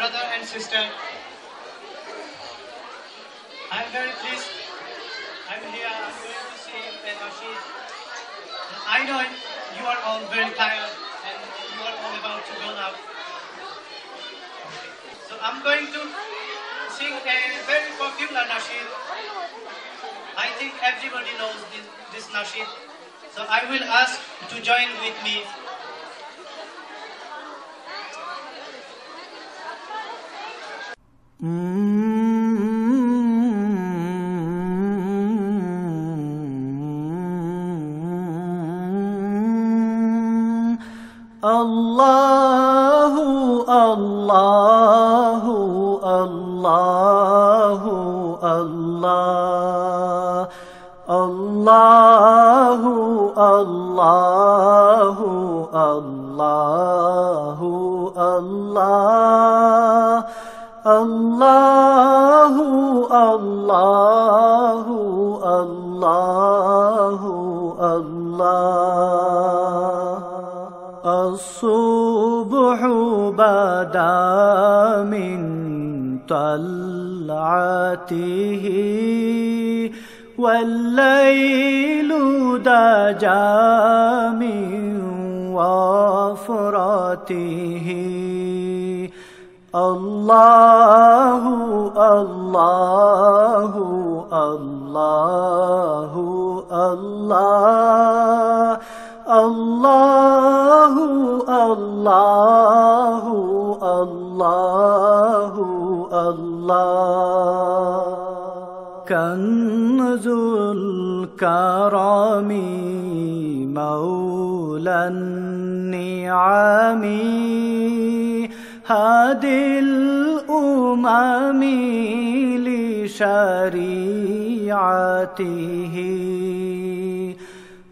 brother and sister, I'm very pleased. I'm here. I'm going to sing a nasheed. I know you are all very tired and you are all about to go now. So I'm going to sing a very popular nasheed. I think everybody knows this nasheed. So I will ask to join with me. Allahu, Allahu, Allahu, Allah. Allahu, Allahu, Allahu, Allah. Allahu, Allahu, Allahu, Allah. الصبح بدا من طلعته والليل دجا من وفرته الله الله الله الله الله الله الله الله كنز الكرم مولى النعم هادي الأمم لشريعته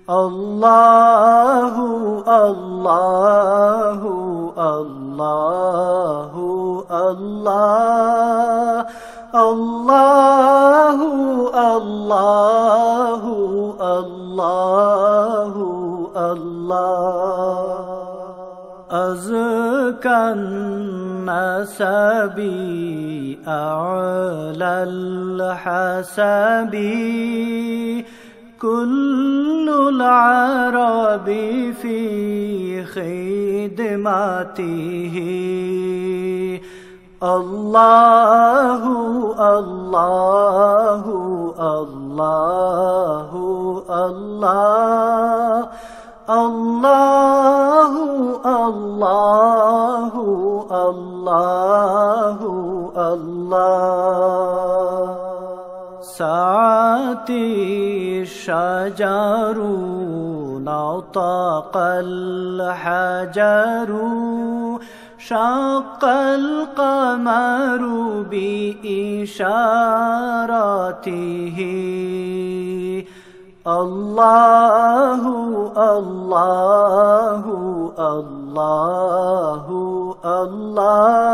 الله الله الله الله الله الله الله الله أزكى النسب أعلى الحسب كل العرب في خدمته الله الله الله الله الله الله الله الله ساعتي الشجر نطق الحجر شق القمر بإشارته الله الله الله الله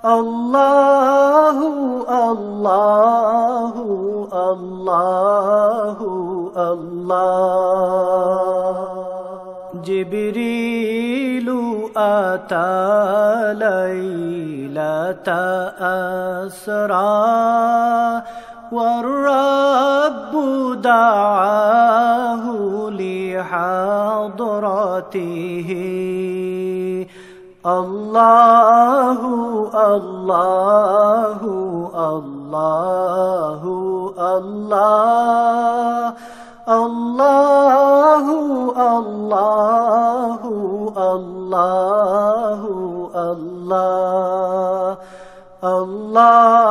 الله الله الله الله جبريل أتى ليلة أسرى والرب دعاه لحضرته الله الله الله الله الله الله الله الله الله الله الله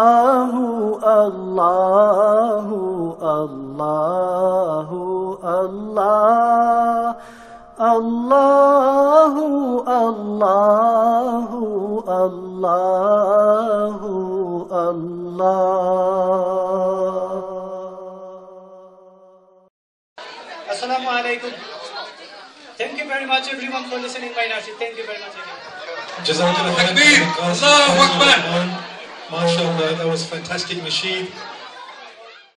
الله الله الله الله الله. Assalamu alaikum. Thank you very much everyone for listening my nasheed. Thank you very much again. Jazakallah. Takbir. Allahu Akbar. MashaAllah, that was fantastic nasheed.